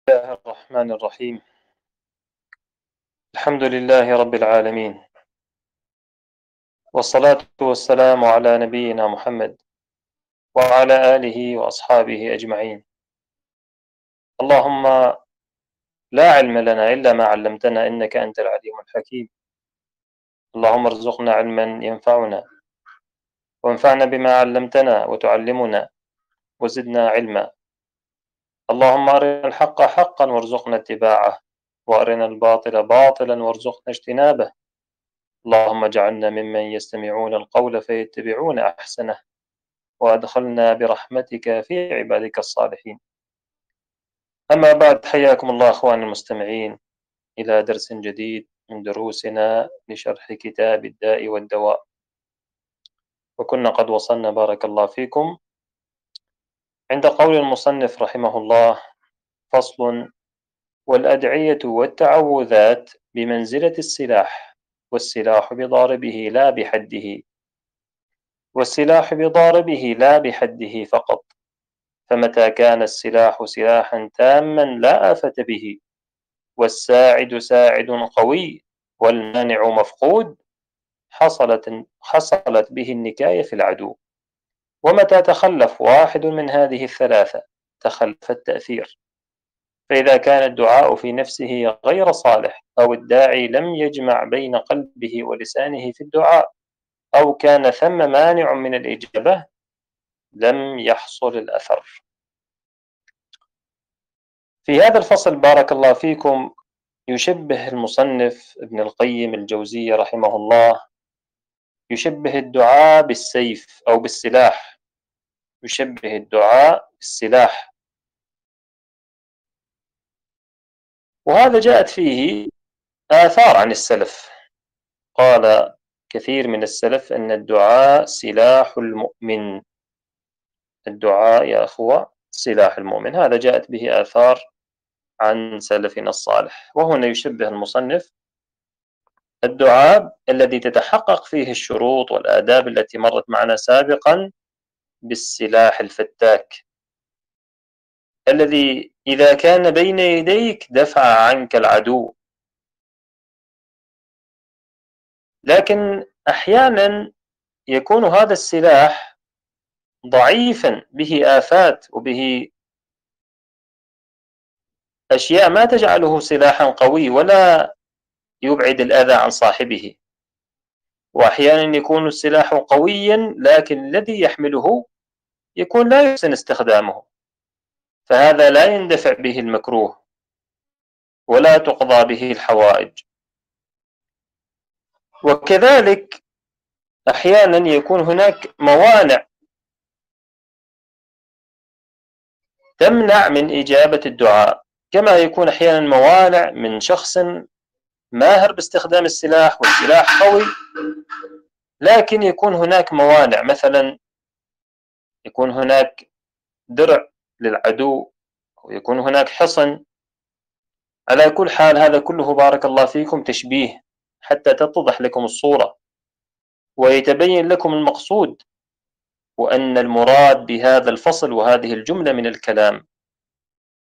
الله الرحمن الرحيم. الحمد لله رب العالمين، والصلاة والسلام على نبينا محمد وعلى آله وأصحابه أجمعين. اللهم لا علم لنا إلا ما علمتنا إنك أنت العليم الحكيم. اللهم ارزقنا علما ينفعنا وانفعنا بما علمتنا وتعلمنا وزدنا علما. اللهم أرنا الحق حقا وارزقنا اتباعه، وأرنا الباطل باطلا وارزقنا اجتنابه. اللهم اجعلنا ممن يستمعون القول فيتبعون أحسنه، وأدخلنا برحمتك في عبادك الصالحين. أما بعد، حياكم الله أخواني المستمعين إلى درس جديد من دروسنا لشرح كتاب الداء والدواء. وكنا قد وصلنا بارك الله فيكم عند قول المصنف رحمه الله: فصل: والأدعية والتعوذات بمنزلة السلاح، والسلاح بضاربه لا بحده، والسلاح بضاربه لا بحده فقط. فمتى كان السلاح سلاحا تاما لا آفة به، والساعد ساعد قوي، والمانع مفقود، حصلت به النكاية في العدو. ومتى تخلف واحد من هذه الثلاثة تخلف التأثير. فإذا كان الدعاء في نفسه غير صالح، أو الداعي لم يجمع بين قلبه ولسانه في الدعاء، أو كان ثم مانع من الإجابة، لم يحصل الأثر. في هذا الفصل بارك الله فيكم يشبه المصنف ابن القيم الجوزية رحمه الله، يشبه الدعاء بالسيف أو بالسلاح، يشبه الدعاء بالسلاح. وهذا جاءت فيه آثار عن السلف. قال كثير من السلف أن الدعاء سلاح المؤمن. الدعاء يا أخوة سلاح المؤمن، هذا جاءت به آثار عن سلفنا الصالح. وهنا يشبه المصنف الدعاء الذي تتحقق فيه الشروط والآداب التي مرت معنا سابقا بالسلاح الفتاك، الذي إذا كان بين يديك دفع عنك العدو. لكن أحيانا يكون هذا السلاح ضعيفا، به آفات وبه أشياء ما تجعله سلاحا قوي ولا يبعد الأذى عن صاحبه. وأحيانا يكون السلاح قويا لكن الذي يحمله يكون لا يحسن استخدامه، فهذا لا يندفع به المكروه ولا تقضى به الحوائج. وكذلك أحيانا يكون هناك موانع تمنع من إجابة الدعاء، كما يكون أحيانا موانع من شخص ماهر باستخدام السلاح والسلاح قوي، لكن يكون هناك موانع، مثلا يكون هناك درع للعدو، أو يكون هناك حصن. على كل حال هذا كله بارك الله فيكم تشبيه حتى تتضح لكم الصورة ويتبين لكم المقصود، وأن المراد بهذا الفصل وهذه الجملة من الكلام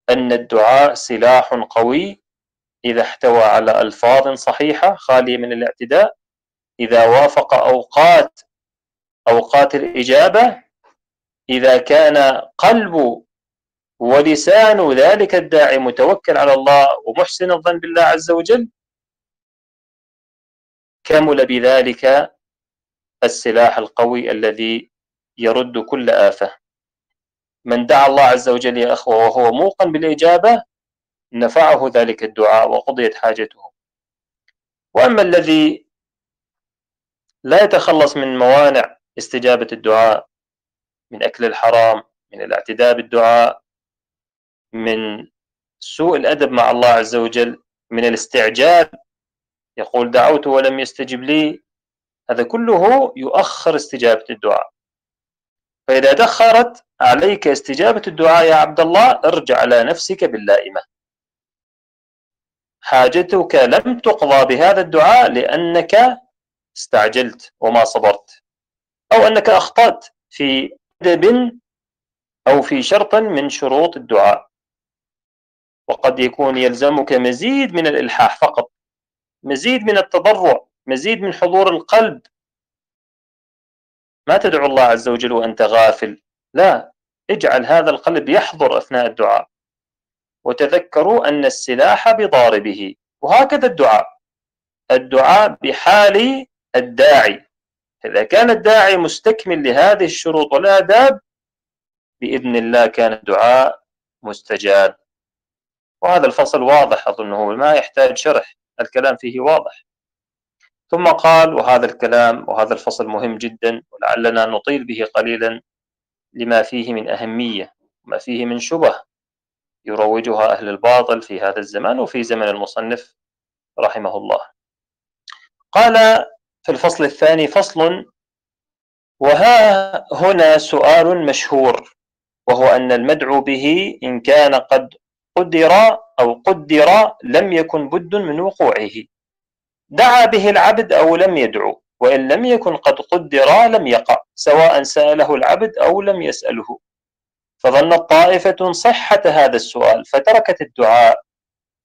أن الدعاء سلاح قوي إذا احتوى على ألفاظ صحيحة خالية من الاعتداء، إذا وافق أوقات الإجابة، إذا كان قلب ولسان ذلك الداعي متوكل على الله ومحسن الظن بالله عز وجل، كمل بذلك السلاح القوي الذي يرد كل آفة. من دعا الله عز وجل يا أخوة وهو موقن بالإجابة، نفعه ذلك الدعاء وقضيت حاجته. وأما الذي لا يتخلص من موانع استجابة الدعاء، من أكل الحرام، من الاعتداء بالدعاء، من سوء الأدب مع الله عز وجل، من الاستعجال، يقول دعوت ولم يستجب لي، هذا كله يؤخر استجابة الدعاء. فإذا دخرت عليك استجابة الدعاء يا عبد الله، ارجع على نفسك باللائمة. حاجتك لم تقضى بهذا الدعاء لأنك استعجلت وما صبرت، أو أنك أخطأت في أدب أو في شرط من شروط الدعاء. وقد يكون يلزمك مزيد من الإلحاح فقط، مزيد من التضرع، مزيد من حضور القلب. ما تدعو الله عز وجل وأنت غافل، لا، اجعل هذا القلب يحضر أثناء الدعاء. وتذكروا أن السلاح بضاربه. وهكذا الدعاء بحال الداعي. إذا كان الداعي مستكمل لهذه الشروط والآداب بإذن الله كان الدعاء مستجاب. وهذا الفصل واضح، أظنه ما يحتاج شرح، الكلام فيه واضح. ثم قال، وهذا الكلام وهذا الفصل مهم جدا، ولعلنا نطيل به قليلا لما فيه من أهمية وما فيه من شبه يروجها أهل الباطل في هذا الزمان وفي زمن المصنف رحمه الله. قال في الفصل الثاني: فصل: وها هنا سؤال مشهور، وهو أن المدعو به إن كان قد قدر لم يكن بد من وقوعه، دعا به العبد أو لم يدعو، وإن لم يكن قد قدر لم يقع، سواء سأله العبد أو لم يسأله. فظنت طائفة صحة هذا السؤال فتركت الدعاء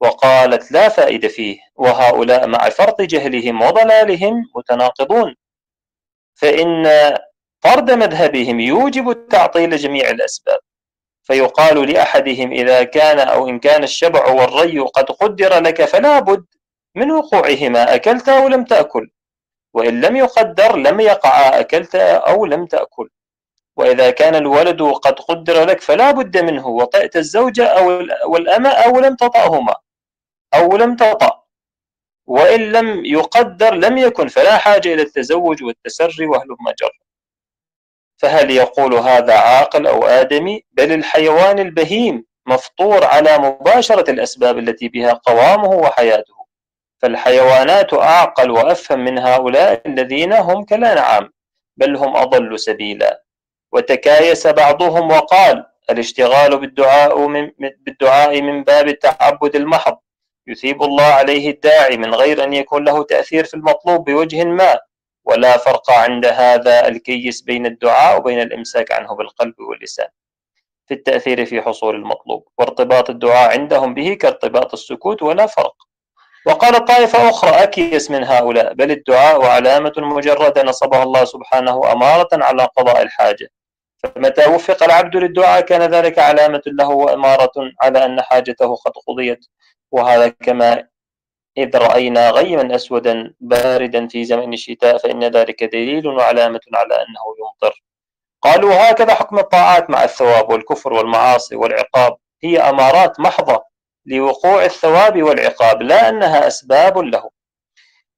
وقالت لا فائدة فيه، وهؤلاء مع فرط جهلهم وضلالهم متناقضون، فإن طرد مذهبهم يوجب تعطيل جميع الأسباب. فيقال لأحدهم إذا كان أو إن كان الشبع والري قد قدر لك فلا بد من وقوعهما، أكلت أو لم تأكل، وإن لم يقدر لم يقع، أكلت أو لم تأكل. وإذا كان الولد قد قدر لك فلا بد منه، وطئت الزوجة أو والأمة أو لم تطأهما أو لم تطأ، وإن لم يقدر لم يكن، فلا حاجة إلى التزوج والتسري وهلم جر. فهل يقول هذا عاقل أو آدمي؟ بل الحيوان البهيم مفطور على مباشرة الأسباب التي بها قوامه وحياته. فالحيوانات أعقل وأفهم من هؤلاء الذين هم كالأنعام، بل هم أضل سبيلا. وتكايس بعضهم وقال: الاشتغال بالدعاء من باب التعبد المحض يثيب الله عليه الداعي من غير أن يكون له تأثير في المطلوب بوجه ما، ولا فرق عند هذا الكيس بين الدعاء وبين الإمساك عنه بالقلب واللسان في التأثير في حصول المطلوب، وارتباط الدعاء عندهم به كارتباط السكوت ولا فرق. وقال طائفة أخرى أكيس من هؤلاء: بل الدعاء علامة مجردة نصبها الله سبحانه أمارة على قضاء الحاجة، فمتى وفق العبد للدعاء كان ذلك علامة له وأمارة على أن حاجته قد قضيت. وهذا كما إذ رأينا غيما أسودا باردا في زمن الشتاء فإن ذلك دليل وعلامة على أنه يمطر. قالوا: هكذا حكم الطاعات مع الثواب، والكفر والمعاصي والعقاب هي أمارات محضة لوقوع الثواب والعقاب، لا أنها أسباب له.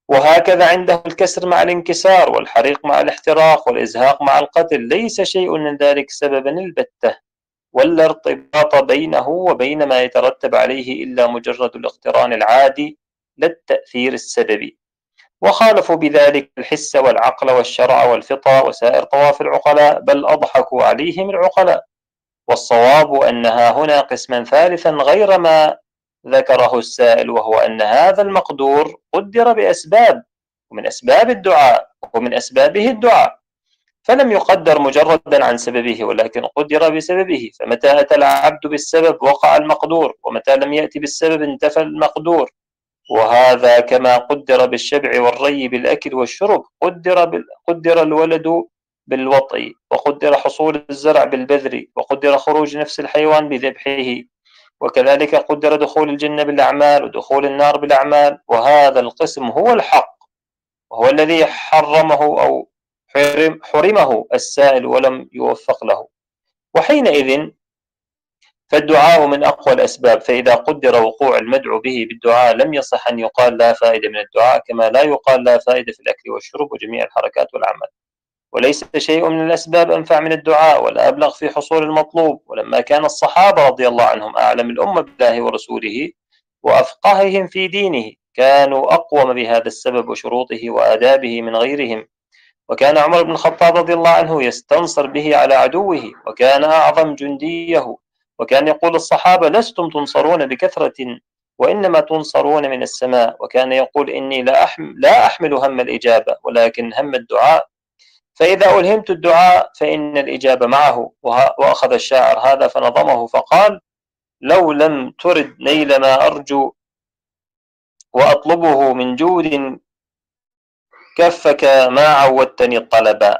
وهكذا عنده الكسر مع الانكسار، والحريق مع الاحتراق، والإزهاق مع القتل، ليس شيء من ذلك سببا البتة، ولا ارتباط بينه وبين ما يترتب عليه إلا مجرد الاقتران العادي لا التأثير السببي. وخالفوا بذلك الحس والعقل والشرع والفطرة وسائر طواف العقلاء، بل أضحكوا عليهم العقلاء. والصواب أنها هنا قسما ثالثا غير ما ذكره السائل، وهو أن هذا المقدور قدر بأسباب، ومن أسباب الدعاء ومن أسبابه الدعاء، فلم يقدر مجردا عن سببه ولكن قدر بسببه. فمتى أتى العبد بالسبب وقع المقدور، ومتى لم يأتي بالسبب انتفى المقدور. وهذا كما قدر بالشبع والري بالأكل والشرب، قدر الولد بالوطء، وقدر حصول الزرع بالبذر، وقدر خروج نفس الحيوان بذبحه، وكذلك قدر دخول الجنة بالأعمال ودخول النار بالأعمال. وهذا القسم هو الحق، وهو الذي حرمه السائل ولم يوفق له. وحينئذ فالدعاء من أقوى الأسباب، فإذا قدر وقوع المدعو به بالدعاء لم يصح أن يقال لا فائدة من الدعاء، كما لا يقال لا فائدة في الأكل والشرب وجميع الحركات والأعمال. وليس شيء من الأسباب أنفع من الدعاء ولا أبلغ في حصول المطلوب. ولما كان الصحابة رضي الله عنهم أعلم الأمة بالله ورسوله وأفقههم في دينه كانوا أقوم بهذا السبب وشروطه وآدابه من غيرهم. وكان عمر بن الخطاب رضي الله عنه يستنصر به على عدوه، وكان أعظم جنديه، وكان يقول الصحابة: لستم تنصرون بكثرة وإنما تنصرون من السماء. وكان يقول: إني لا أحمل هم الإجابة ولكن هم الدعاء، فإذا ألهمت الدعاء فإن الإجابة معه. وأخذ الشاعر هذا فنظمه فقال: لو لم ترد نيل ما أرجو وأطلبه من جود كفك ما عودتني الطلبا.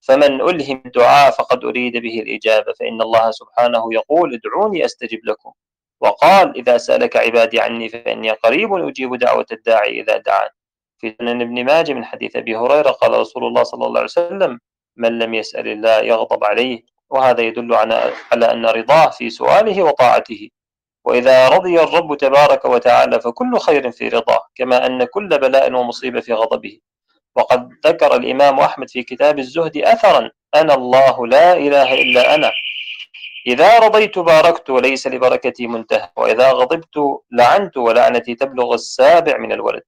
فمن ألهم الدعاء فقد أريد به الإجابة، فإن الله سبحانه يقول ادعوني أستجب لكم، وقال إذا سألك عبادي عني فإني قريب أجيب دعوة الداعي إذا دعان. في سنن ابن ماجه من حديث أبي هريرة قال رسول الله صلى الله عليه وسلم من لم يسأل الله يغضب عليه. وهذا يدل على أن رضاه في سؤاله وطاعته، وإذا رضي الرب تبارك وتعالى فكل خير في رضاه، كما أن كل بلاء ومصيبة في غضبه. وقد ذكر الإمام أحمد في كتاب الزهد أثرا أنا الله لا إله إلا أنا، إذا رضيت باركت وليس لبركتي منتهى، وإذا غضبت لعنت ولعنتي تبلغ السابع من الولد.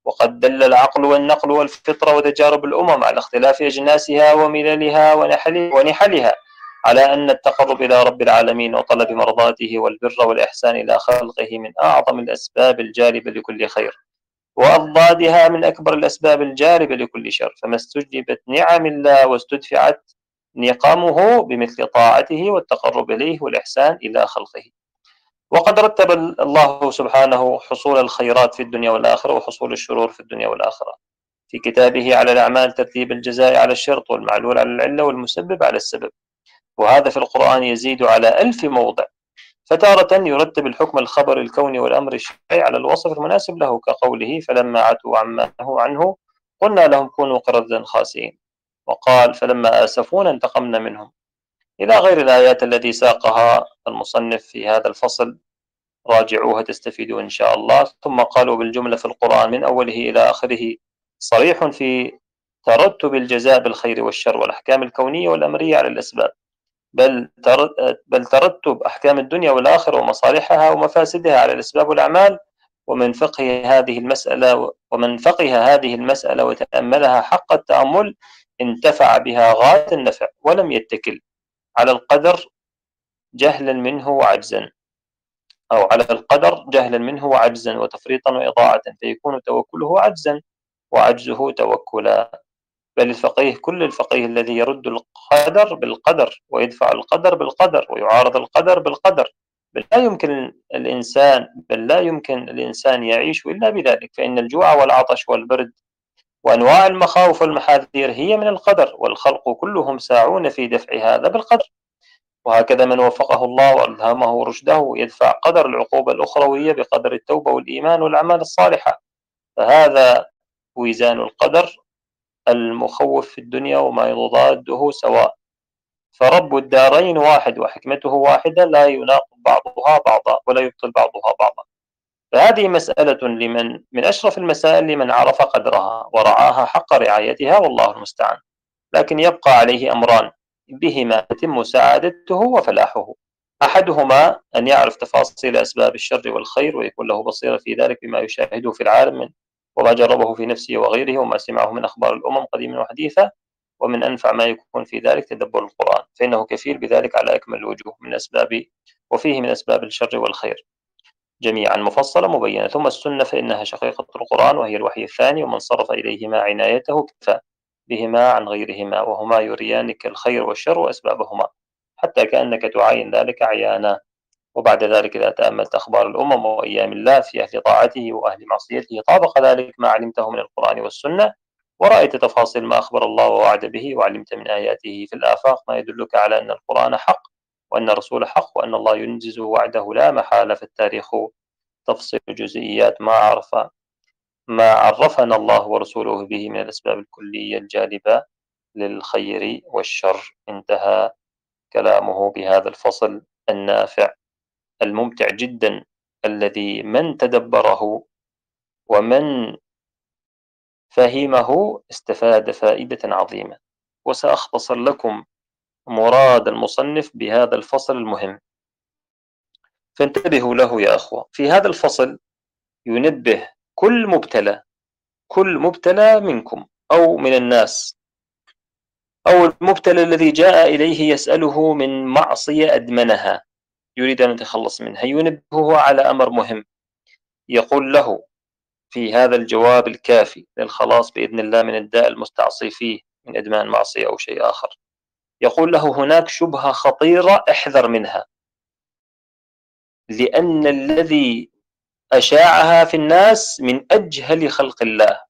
وقد دل العقل والنقل والفطرة وتجارب الأمم على اختلاف أجناسها ومللها ونحلها على أن التقرب إلى رب العالمين وطلب مرضاته والبر والإحسان إلى خلقه من أعظم الأسباب الجالبة لكل خير، وأضدادها من أكبر الأسباب الجالبة لكل شر. فما استجلبت نعم الله واستدفعت نقمه بمثل طاعته والتقرب إليه والإحسان إلى خلقه. وقد رتب الله سبحانه حصول الخيرات في الدنيا والآخرة وحصول الشرور في الدنيا والآخرة في كتابه على الأعمال ترتيب الجزاء على الشرط والمعلول على العلة والمسبب على السبب، وهذا في القرآن يزيد على 1000 موضع. فتارة يرتب الحكم الخبر الكوني والأمر الشرعي على الوصف المناسب له، كقوله فلما عتوا عما نهوا عنه قلنا لهم كونوا قردة خاسئين، وقال فلما آسفونا انتقمنا منهم، إلى غير الآيات التي ساقها المصنف في هذا الفصل. راجعوها تستفيدوا إن شاء الله. ثم قالوا بالجملة في القرآن من أوله إلى آخره صريح في ترتب الجزاء بالخير والشر والأحكام الكونية والأمرية على الأسباب، بل ترتب أحكام الدنيا والآخرة ومصالحها ومفاسدها على الأسباب والأعمال. ومن فقه هذه المسألة وتأملها حق التأمل انتفع بها غاية النفع، ولم يتكل على القدر جهلا منه وعجزا، أو على القدر جهلا منه وعجزا وتفريطا وإضاعة، فيكون توكله عجزا وعجزه توكلا. بل كل الفقيه الذي يرد القدر بالقدر ويدفع القدر بالقدر ويعارض القدر بالقدر، بل لا يمكن الإنسان يعيش إلا بذلك، فإن الجوع والعطش والبرد وأنواع المخاوف والمحاذير هي من القدر، والخلق كلهم ساعون في دفع هذا بالقدر. وهكذا من وفقه الله وألهمه رشده يدفع قدر العقوبة الأخروية بقدر التوبة والإيمان والأعمال الصالحة. فهذا وزان القدر المخوف في الدنيا وما يضاده سواء، فرب الدارين واحد وحكمته واحدة لا يناقض بعضها بعضا ولا يبطل بعضها بعضا. فهذه مسألة من أشرف المسائل لمن عرف قدرها ورعاها حق رعايتها، والله المستعان. لكن يبقى عليه أمران بهما تتم سعادته وفلاحه: أحدهما أن يعرف تفاصيل أسباب الشر والخير ويكون له بصيرة في ذلك بما يشاهده في العالم وما جربه في نفسه وغيره وما سمعه من أخبار الأمم قديما وحديثا. ومن أنفع ما يكون في ذلك تدبر القرآن، فإنه كفيل بذلك على أكمل الوجوه وفيه من أسباب الشر والخير جميعا مفصلة مبينة. ثم السنة فإنها شقيقة القرآن وهي الوحي الثاني، ومن صرف إليهما عنايته كفى بهما عن غيرهما، وهما يريانك الخير والشر وأسبابهما حتى كأنك تعاين ذلك عيانا. وبعد ذلك إذا تأملت أخبار الأمم وأيام الله في أهل طاعته وأهل معصيته طابق ذلك ما علمته من القرآن والسنة، ورأيت تفاصيل ما أخبر الله ووعد به، وعلمت من آياته في الآفاق ما يدلك على أن القرآن حق وأن الرسول حق وأن الله ينجز وعده لا محالة. فالتاريخ تفصيل جزئيات ما عرفنا الله ورسوله به من الأسباب الكلية الجالبة للخير والشر. انتهى كلامه بهذا الفصل النافع الممتع جدا، الذي من تدبره ومن فهمه استفاد فائدة عظيمة. وسأختصر لكم مراد المصنف بهذا الفصل المهم، فانتبهوا له يا أخوة. في هذا الفصل ينبه كل مبتلى منكم أو من الناس، أو المبتلى الذي جاء إليه يسأله من معصية أدمنها يريد أن يتخلص منها، ينبهه على أمر مهم. يقول له في هذا الجواب الكافي للخلاص بإذن الله من الداء المستعصي فيه من إدمان معصية أو شيء آخر، يقول له هناك شبهة خطيرة احذر منها. لأن الذي أشاعها في الناس من أجهل خلق الله،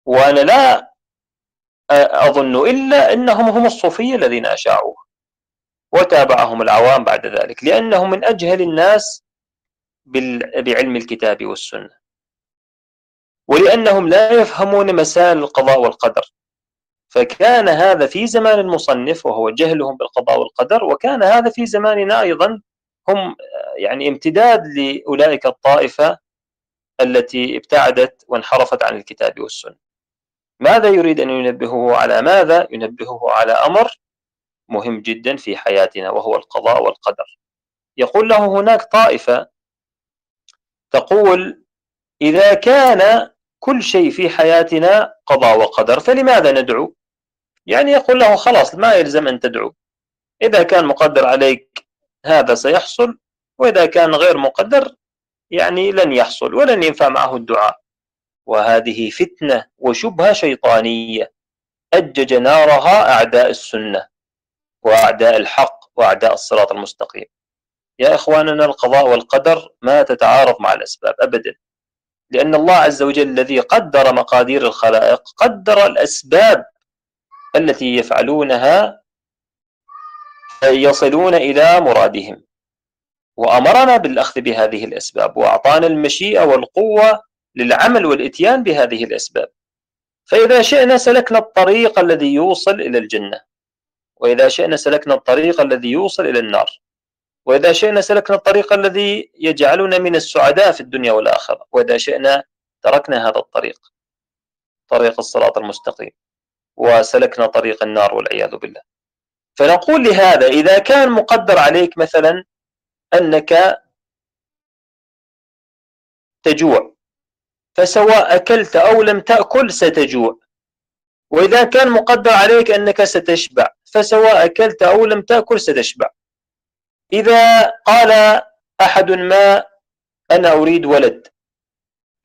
وأنا لا أظن إلا أنهم هم الصوفية الذين أشاعوه وتابعهم العوام بعد ذلك، لأنهم من أجهل الناس بعلم الكتاب والسنة، ولأنهم لا يفهمون مسائل القضاء والقدر. فكان هذا في زمان المصنف وهو جهلهم بالقضاء والقدر، وكان هذا في زماننا أيضا، هم يعني امتداد لأولئك الطائفة التي ابتعدت وانحرفت عن الكتاب والسنة. ماذا يريد أن ينبهه على ماذا؟ ينبهه على أمر مهم جدا في حياتنا وهو القضاء والقدر. يقول له هناك طائفة تقول إذا كان كل شيء في حياتنا قضاء وقدر فلماذا ندعو؟ يعني يقول له خلاص ما يلزم أن تدعو، إذا كان مقدر عليك هذا سيحصل، وإذا كان غير مقدر يعني لن يحصل ولن ينفع معه الدعاء. وهذه فتنة وشبهة شيطانية أجج نارها أعداء السنة وأعداء الحق وأعداء الصراط المستقيم. يا إخواننا، القضاء والقدر ما تتعارض مع الأسباب أبدا، لأن الله عز وجل الذي قدر مقادير الخلائق قدر الأسباب التي يفعلونها يصلون إلى مرادهم، وأمرنا بالأخذ بهذه الأسباب، وأعطانا المشيئة والقوة للعمل والإتيان بهذه الأسباب. فإذا شئنا سلكنا الطريق الذي يوصل إلى الجنة، وإذا شئنا سلكنا الطريق الذي يوصل إلى النار، وإذا شئنا سلكنا الطريق الذي يجعلنا من السعداء في الدنيا والآخرة، وإذا شئنا تركنا هذا الطريق، طريق الصراط المستقيم، وسلكنا طريق النار والعياذ بالله. فنقول لهذا إذا كان مقدر عليك مثلا أنك تجوع، فسواء أكلت أو لم تأكل ستجوع، وإذا كان مقدر عليك أنك ستشبع، فسواء أكلت أو لم تأكل ستشبع. إذا قال أحد ما أنا أريد ولد،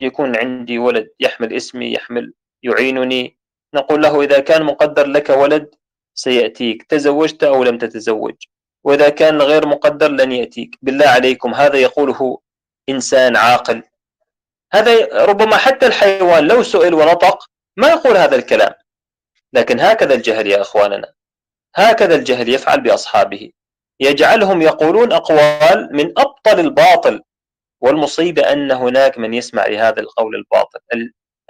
يكون عندي ولد يحمل اسمي يعينني، نقول له إذا كان مقدر لك ولد سيأتيك، تزوجت أو لم تتزوج، وإذا كان غير مقدر لن يأتيك. بالله عليكم هذا يقوله إنسان عاقل؟ هذا ربما حتى الحيوان لو سئل ونطق ما يقول هذا الكلام. لكن هكذا الجهل يا أخواننا، هكذا الجهل يفعل بأصحابه، يجعلهم يقولون أقوال من أبطل الباطل. والمصيبة أن هناك من يسمع لهذا القول الباطل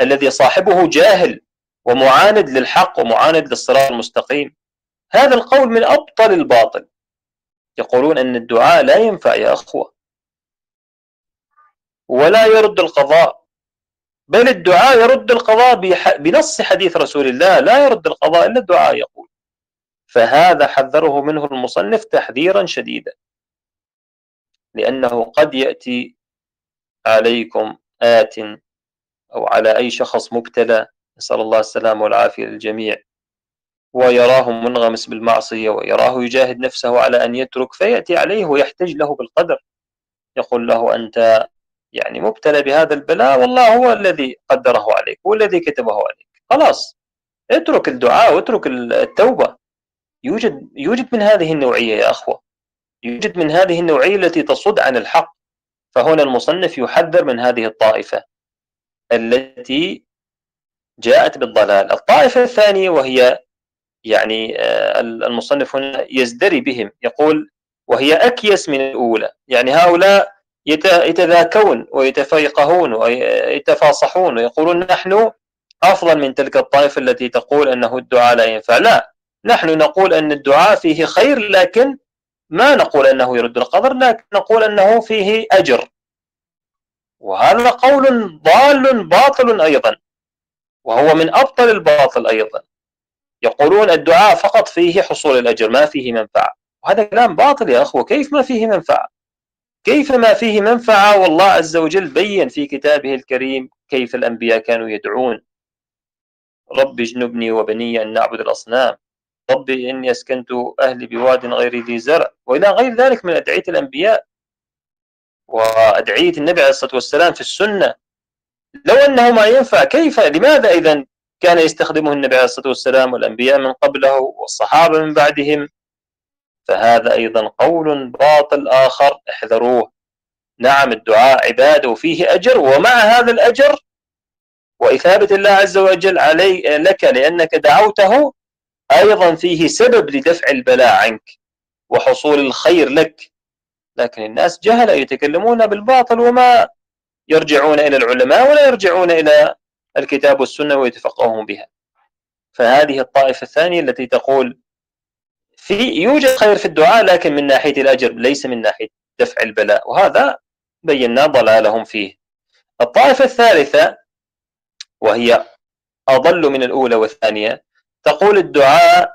الذي صاحبه جاهل ومعاند للحق ومعاند للصراط المستقيم. هذا القول من أبطل الباطل. يقولون أن الدعاء لا ينفع يا أخوة، ولا يرد القضاء، بل الدعاء يرد القضاء بنص حديث رسول الله، لا يرد القضاء إلا الدعاء يقول. فهذا حذره منه المصنف تحذيرا شديدا، لأنه قد يأتي عليكم آت أو على أي شخص مبتلى، نسأل الله السلامة والعافية للجميع، ويراه منغمس بالمعصية ويراه يجاهد نفسه على أن يترك، فيأتي عليه ويحتج له بالقدر، يقول له أنت يعني مبتلى بهذا البلاء والله هو الذي قدره عليك، هو الذي كتبه عليك، خلاص اترك الدعاء واترك التوبة. يوجد من هذه النوعية يا أخوة، يوجد من هذه النوعية التي تصد عن الحق. فهنا المصنف يحذر من هذه الطائفة التي جاءت بالضلال. الطائفة الثانية وهي يعني المصنف هنا يزدري بهم، يقول وهي أكيس من الأولى، يعني هؤلاء يتذاكون ويتفيقهون ويتفاصحون ويقولون نحن أفضل من تلك الطائفة التي تقول أنه الدعاء لا ينفع. لا، نحن نقول أن الدعاء فيه خير، لكن ما نقول أنه يرد القدر، لكن نقول أنه فيه أجر. وهذا قول ضال باطل أيضا، وهو من أبطل الباطل أيضا. يقولون الدعاء فقط فيه حصول الأجر ما فيه منفعة، وهذا كلام باطل يا أخوة. كيف ما فيه منفعة؟ كيف ما فيه منفعة والله عز وجل بين في كتابه الكريم كيف الأنبياء كانوا يدعون رب اجنبني وبني أن نعبد الأصنام، ربي إني أسكنت أهلي بواد غير ذي زرع، وإلى غير ذلك من أدعية الأنبياء وأدعية النبي عليه الصلاة والسلام في السنة. لو أنه ما ينفع كيف، لماذا إذن كان يستخدمه النبي عليه الصلاة والسلام والأنبياء من قبله والصحابة من بعدهم؟ فهذا أيضا قول باطل آخر احذروه. نعم الدعاء عبادة وفيه أجر، ومع هذا الأجر وإثابة الله عز وجل علي لك لأنك دعوته أيضا فيه سبب لدفع البلاء عنك وحصول الخير لك. لكن الناس جهلة يتكلمون بالباطل وما يرجعون إلى العلماء ولا يرجعون إلى الكتاب والسنة ويتفقهون بها. فهذه الطائفة الثانية التي تقول يوجد خير في الدعاء لكن من ناحية الأجر ليس من ناحية دفع البلاء، وهذا بينا ضلالهم فيه. الطائفة الثالثة وهي أضل من الأولى والثانية تقول الدعاء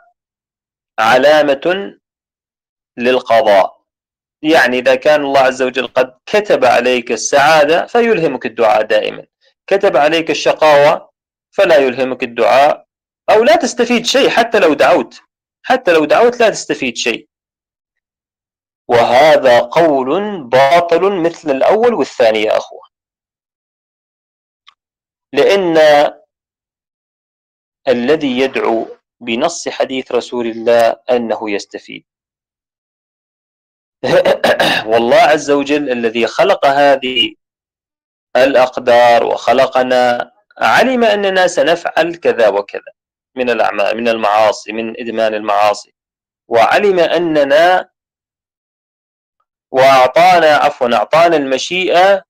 علامة للقضاء، يعني إذا كان الله عز وجل قد كتب عليك السعادة فيلهمك الدعاء دائما، كتب عليك الشقاوة فلا يلهمك الدعاء، أو لا تستفيد شيء حتى لو دعوت، حتى لو دعوت لا تستفيد شيء. وهذا قول باطل مثل الأول والثاني يا أخوة، لأن الذي يدعو بنص حديث رسول الله أنه يستفيد. والله عز وجل الذي خلق هذه الأقدار وخلقنا علم أننا سنفعل كذا وكذا من الأعمال، من المعاصي، من إدمان المعاصي، وعلم أننا أعطانا المشيئة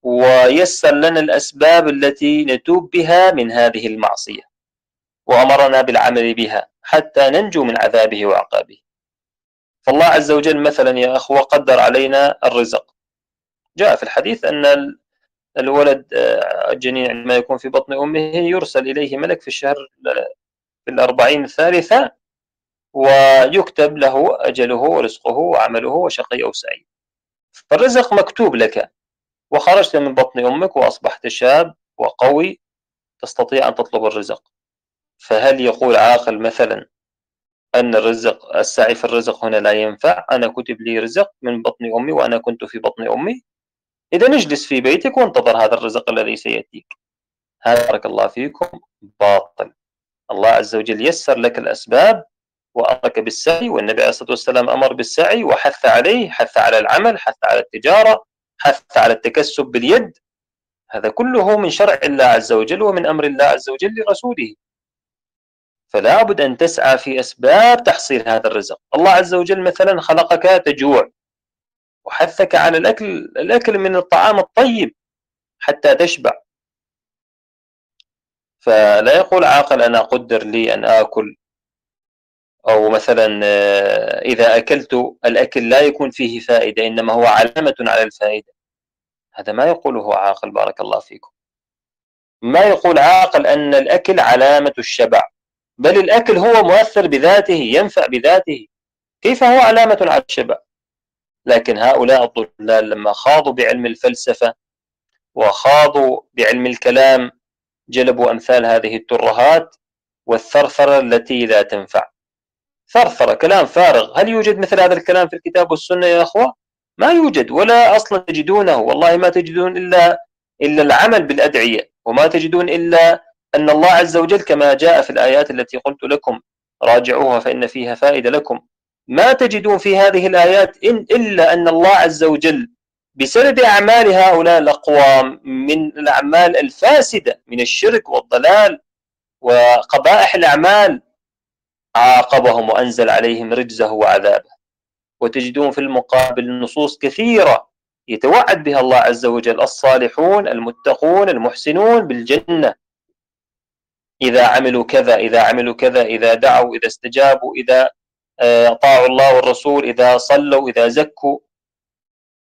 ويسر لنا الأسباب التي نتوب بها من هذه المعصية، وأمرنا بالعمل بها حتى ننجو من عذابه وعقابه. فالله عز وجل مثلا يا أخوة قدر علينا الرزق، جاء في الحديث أن الولد الجنين عندما يكون في بطن أمه يرسل إليه ملك في الشهر في 40 الثالثة ويكتب له أجله ورزقه وعمله وشقي أو سعيد. فالرزق مكتوب لك، وخرجت من بطن أمك وأصبحت شاب وقوي تستطيع أن تطلب الرزق. فهل يقول عاقل مثلا أن السعي في الرزق هنا لا ينفع؟ أنا كتب لي رزق من بطن أمي وأنا كنت في بطن أمي، إذا نجلس في بيتك وانتظر هذا الرزق الذي سيأتيك. هذا بارك الله فيكم باطل. الله عز وجل يسر لك الأسباب وأمرك بالسعي، والنبي عليه الصلاة والسلام أمر بالسعي وحث عليه، حث على العمل، حث على التجارة، حث على التكسب باليد. هذا كله من شرع الله عز وجل ومن أمر الله عز وجل لرسوله. فلا بد أن تسعى في أسباب تحصيل هذا الرزق. الله عز وجل مثلا خلقك تجوع وحثك على الأكل من الطعام الطيب حتى تشبع. فلا يقول عاقل أنا قدر لي أن آكل، أو مثلا إذا أكلت الأكل لا يكون فيه فائدة إنما هو علامة على الفائدة. هذا ما يقوله عاقل بارك الله فيكم. ما يقول عاقل أن الأكل علامة الشبع، بل الأكل هو مؤثر بذاته، ينفع بذاته، كيف هو علامة على الشبع؟ لكن هؤلاء الضلال لما خاضوا بعلم الفلسفة وخاضوا بعلم الكلام جلبوا أمثال هذه الترهات والثرثرة التي لا تنفع. ثرثرة كلام فارغ. هل يوجد مثل هذا الكلام في الكتاب والسنة يا أخوة؟ ما يوجد، ولا أصلا تجدونه. والله ما تجدون إلا العمل بالأدعية، وما تجدون إلا أن الله عز وجل كما جاء في الآيات التي قلت لكم راجعوها فإن فيها فائدة لكم، ما تجدون في هذه الآيات إلا أن الله عز وجل بسبب أعمال هؤلاء الأقوام من الأعمال الفاسدة من الشرك والضلال وقبائح الأعمال عاقبهم وأنزل عليهم رجزه وعذابه. وتجدون في المقابل نصوص كثيرة يتوعد بها الله عز وجل الصالحون المتقون المحسنون بالجنة إذا عملوا كذا، إذا عملوا كذا، إذا دعوا، إذا استجابوا، إذا أطاعوا الله والرسول، إذا صلوا، إذا زكوا،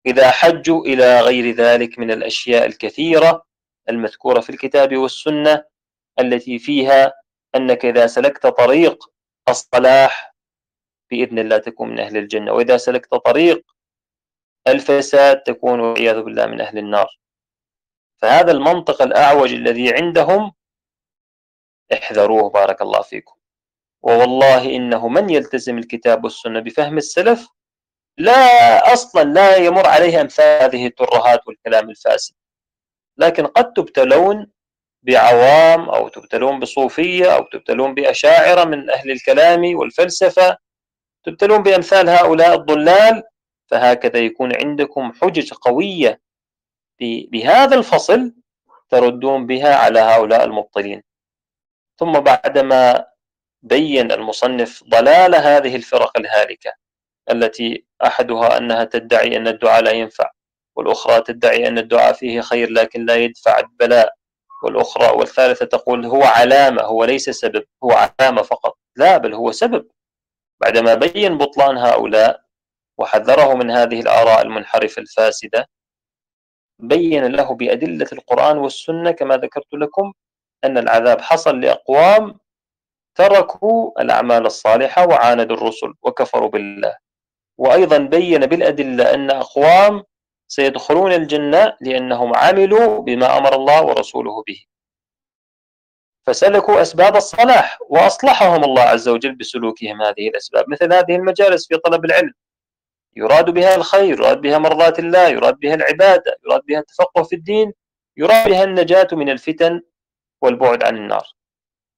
إذا حجوا، إلى غير ذلك من الأشياء الكثيرة المذكورة في الكتاب والسنة التي فيها أنك إذا سلكت طريق الصلاح بإذن الله تكون من أهل الجنة، وإذا سلكت طريق الفساد تكون والعياذ بالله من أهل النار. فهذا المنطق الأعوج الذي عندهم احذروه بارك الله فيكم. ووالله إنه من يلتزم الكتاب والسنة بفهم السلف لا يمر عليه أمثال هذه الترهات والكلام الفاسد. لكن قد تبتلون بعوام أو تبتلون بصوفية أو تبتلون بأشاعرة من أهل الكلام والفلسفة، تبتلون بأمثال هؤلاء الضلال فهكذا يكون عندكم حجج قوية بهذا الفصل تردون بها على هؤلاء المبطلين. ثم بعدما بين المصنف ضلال هذه الفرق الهالكة التي أحدها أنها تدعي أن الدعاء لا ينفع، والأخرى تدعي أن الدعاء فيه خير لكن لا يدفع البلاء، والثالثة تقول هو علامة، هو ليس سبب، هو علامة فقط. لا، بل هو سبب. بعدما بين بطلان هؤلاء وحذره من هذه الآراء المنحرفة الفاسدة، بين له بأدلة القرآن والسنة كما ذكرت لكم أن العذاب حصل لأقوام تركوا الأعمال الصالحة وعاندوا الرسل وكفروا بالله. وأيضا بين بالأدلة أن أقوام سيدخلون الجنة لأنهم عملوا بما أمر الله ورسوله به، فسلكوا أسباب الصلاح وأصلحهم الله عز وجل بسلوكهم هذه الأسباب. مثل هذه المجالس في طلب العلم يراد بها الخير، يراد بها مرضاة الله، يراد بها العبادة، يراد بها التفقه في الدين، يراد بها النجاة من الفتن والبعد عن النار.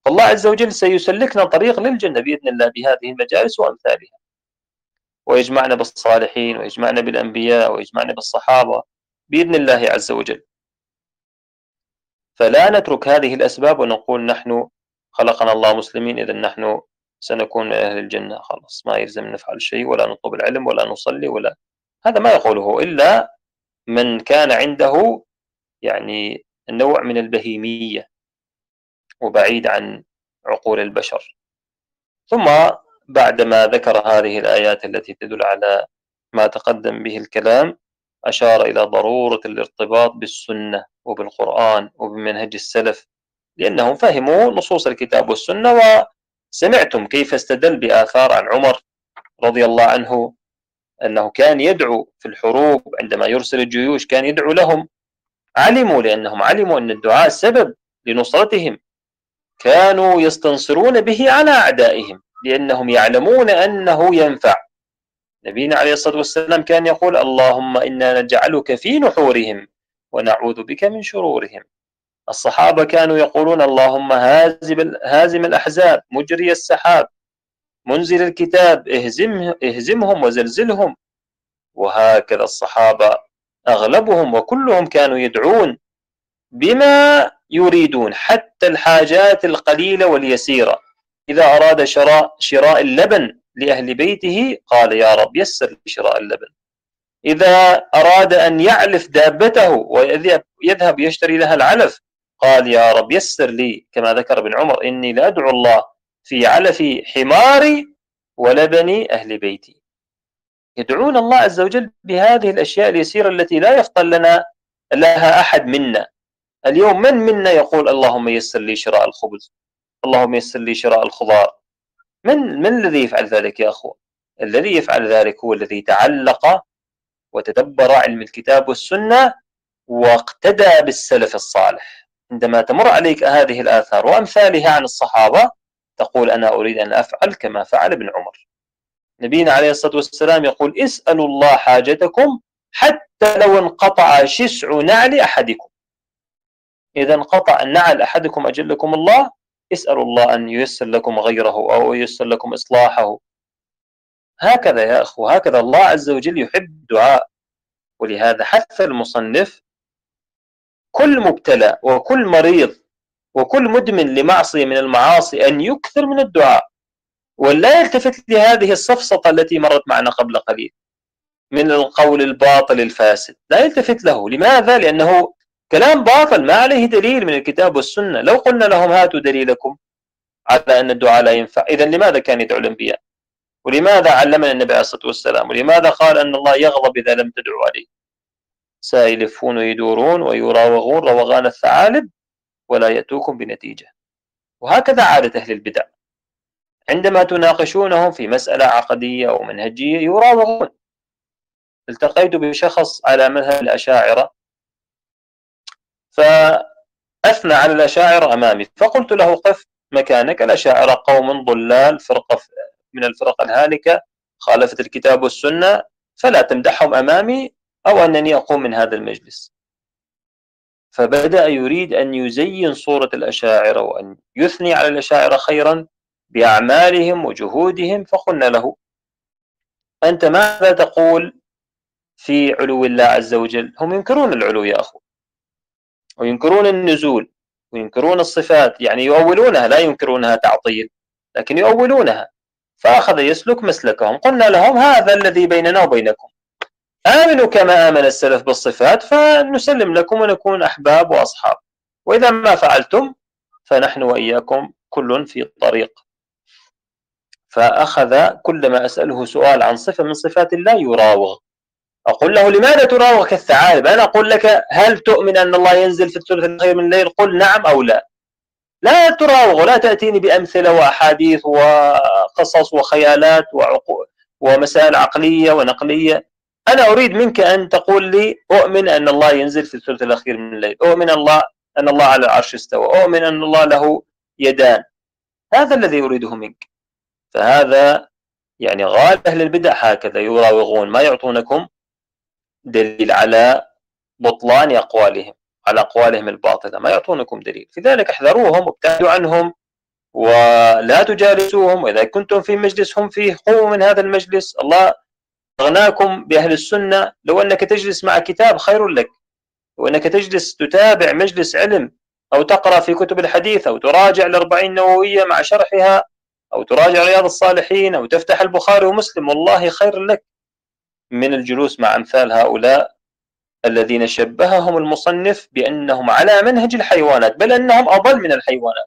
فالله عز وجل سيسلكنا طريق للجنة بإذن الله بهذه المجالس وأمثالها، ويجمعنا بالصالحين ويجمعنا بالأنبياء ويجمعنا بالصحابة بإذن الله عز وجل. فلا نترك هذه الأسباب ونقول نحن خلقنا الله مسلمين إذا نحن سنكون من أهل الجنة، خلاص ما يلزم نفعل شيء ولا نطلب العلم ولا نصلي ولا. هذا ما يقوله إلا من كان عنده يعني النوع من البهيمية وبعيد عن عقول البشر. ثم بعدما ذكر هذه الآيات التي تدل على ما تقدم به الكلام، أشار إلى ضرورة الارتباط بالسنة وبالقرآن وبمنهج السلف، لأنهم فهموا نصوص الكتاب والسنة. وسمعتم كيف استدل بآثار عن عمر رضي الله عنه أنه كان يدعو في الحروب عندما يرسل الجيوش، كان يدعو لهم. علموا، لأنهم علموا أن الدعاء سبب لنصرتهم، كانوا يستنصرون به على أعدائهم لأنهم يعلمون أنه ينفع. نبينا عليه الصلاة والسلام كان يقول اللهم إنا نجعلك في نحورهم ونعوذ بك من شرورهم. الصحابة كانوا يقولون اللهم هازم الأحزاب، مجري السحاب، منزل الكتاب، اهزمهم وزلزلهم. وهكذا الصحابة أغلبهم وكلهم كانوا يدعون بما يريدون، حتى الحاجات القليلة واليسيرة. إذا أراد شراء اللبن لأهل بيته قال يا رب يسر لي شراء اللبن. إذا أراد أن يعلف دابته ويذهب يشتري لها العلف قال يا رب يسر لي، كما ذكر ابن عمر إني لأدعو الله في علف حماري ولبن أهل بيتي. يدعون الله عز وجل بهذه الأشياء اليسيرة التي لا يفطن لها أحد منا. اليوم من منا يقول اللهم يسر لي شراء الخبز، اللهم يسر لي شراء الخضار؟ من الذي يفعل ذلك يا أخوة؟ الذي يفعل ذلك هو الذي تعلق وتدبر علم الكتاب والسنة واقتدى بالسلف الصالح. عندما تمر عليك هذه الآثار وأمثالها عن الصحابة تقول أنا أريد أن أفعل كما فعل ابن عمر. نبينا عليه الصلاة والسلام يقول اسألوا الله حاجتكم حتى لو انقطع شسع نعل أحدكم. إذا انقطع النعل أحدكم أجلكم الله، اسألوا الله أن ييسر لكم غيره أو ييسر لكم إصلاحه. هكذا يا أخو، هكذا الله عز وجل يحب الدعاء. ولهذا حث المصنف كل مبتلى وكل مريض وكل مدمن لمعصية من المعاصي أن يكثر من الدعاء، ولا يلتفت لهذه السفسطة التي مرت معنا قبل قليل من القول الباطل الفاسد، لا يلتفت له. لماذا؟ لأنه كلام باطل ما عليه دليل من الكتاب والسنة. لو قلنا لهم هاتوا دليلكم على أن الدعاء لا ينفع، إذا لماذا كان يدعو الأنبياء؟ ولماذا علمنا النبي عليه الصلاة والسلام؟ ولماذا قال أن الله يغضب إذا لم تدعوا عليه؟ سيلفون ويدورون ويراوغون روغان الثعالب ولا يأتوكم بنتيجة. وهكذا عادة أهل البدع، عندما تناقشونهم في مسألة عقدية أو منهجية يراوغون. التقيت بشخص على مذهب الأشاعرة فأثنى على الأشاعرة أمامي، فقلت له قف مكانك، الأشاعرة قوم ضلال، فرقة من الفرق الهالكة، خالفت الكتاب والسنة، فلا تمدحهم أمامي أو أنني أقوم من هذا المجلس. فبدأ يريد أن يزين صورة الأشاعرة وأن يثني على الأشاعرة خيرا بأعمالهم وجهودهم. فقلنا له أنت ماذا تقول في علو الله عز وجل؟ هم ينكرون العلو يا أخو، وينكرون النزول، وينكرون الصفات، يعني يؤولونها، لا ينكرونها تعطيل لكن يؤولونها. فأخذ يسلك مسلكهم. قلنا لهم هذا الذي بيننا وبينكم، آمنوا كما آمن السلف بالصفات فنسلم لكم ونكون أحباب وأصحاب، وإذا ما فعلتم فنحن وإياكم كل في طريق. فأخذ كلما أسأله سؤال عن صفة من صفات الله يراوغ. أقول له لماذا تراوغ كالثعالب؟ أنا أقول لك هل تؤمن أن الله ينزل في الثلث الأخير من الليل؟ قل نعم أو لا. لا تراوغ ولا تأتيني بأمثلة وأحاديث وقصص وخيالات ومسائل عقلية ونقلية. أنا أريد منك أن تقول لي أؤمن أن الله ينزل في الثلث الأخير من الليل، أؤمن أن الله على العرش استوى، أؤمن أن الله له يدان. هذا الذي أريده منك. فهذا يعني غالب أهل البدع هكذا يراوغون، ما يعطونكم دليل على بطلان أقوالهم، على أقوالهم الباطلة، ما يعطونكم دليل. لذلك احذروهم وابتعدوا عنهم ولا تجالسوهم، وإذا كنتم في مجلس هم فيه قوموا من هذا المجلس. الله أغناكم بأهل السنة. لو أنك تجلس مع كتاب خير لك، وأنك تجلس تتابع مجلس علم، أو تقرأ في كتب الحديث، أو تراجع الأربعين النووية مع شرحها، أو تراجع رياض الصالحين، أو تفتح البخاري ومسلم، والله خير لك من الجلوس مع أمثال هؤلاء الذين شبههم المصنف بأنهم على منهج الحيوانات، بل أنهم أضل من الحيوانات.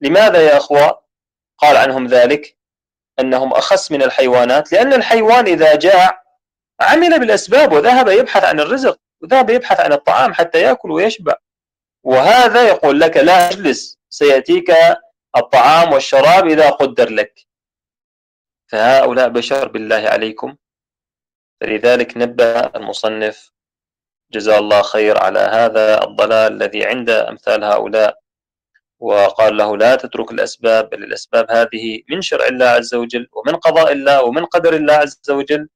لماذا يا أخوة قال عنهم ذلك؟ أنهم أخس من الحيوانات، لأن الحيوان إذا جاع عمل بالأسباب وذهب يبحث عن الرزق، وذهب يبحث عن الطعام حتى يأكل ويشبع. وهذا يقول لك لا اجلس، سيأتيك الطعام والشراب إذا قدر لك. فهؤلاء بشر بالله عليكم. فلذلك نبه المصنف جزاه الله خير على هذا الضلال الذي عند أمثال هؤلاء، وقال له لا تترك الأسباب، بل الأسباب هذه من شرع الله عز وجل ومن قضاء الله ومن قدر الله عز وجل.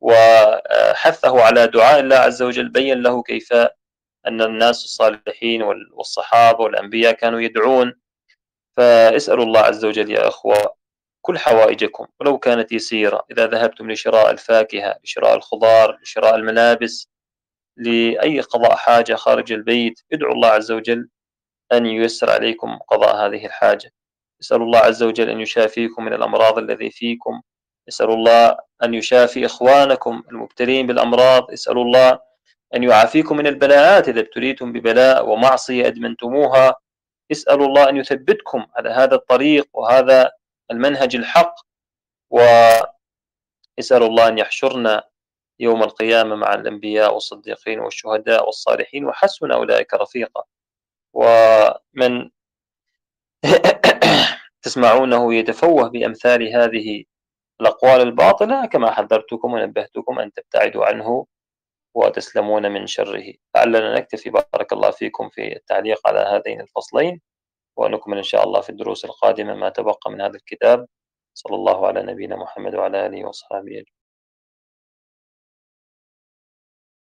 وحثه على دعاء الله عز وجل، بين له كيف أن الناس الصالحين والصحابة والأنبياء كانوا يدعون. فاسألوا الله عز وجل يا أخوة كل حوائجكم ولو كانت يسيرة. إذا ذهبتم لشراء الفاكهة، لشراء الخضار، لشراء الملابس، لأي قضاء حاجة خارج البيت، ادعوا الله عز وجل أن ييسر عليكم قضاء هذه الحاجة. اسألوا الله عز وجل أن يشافيكم من الأمراض الذي فيكم. اسألوا الله أن يشافي إخوانكم المبتلين بالأمراض. اسألوا الله أن يعافيكم من البلاءات إذا ابتليتم ببلاء ومعصية أدمنتموها. اسألوا الله أن يثبتكم على هذا الطريق وهذا المنهج الحق. واسألوا الله أن يحشرنا يوم القيامة مع الأنبياء والصديقين والشهداء والصالحين وحسن أولئك رفيقا. ومن تسمعونه يتفوه بأمثال هذه الأقوال الباطلة كما حذرتكم ونبهتكم أن تبتعدوا عنه وتسلمون من شره. لعلنا نكتفي بارك الله فيكم في التعليق على هذين الفصلين، ونكمل إن شاء الله في الدروس القادمة ما تبقى من هذا الكتاب. صلى الله على نبينا محمد وعلى آله وصحبه أجمعين.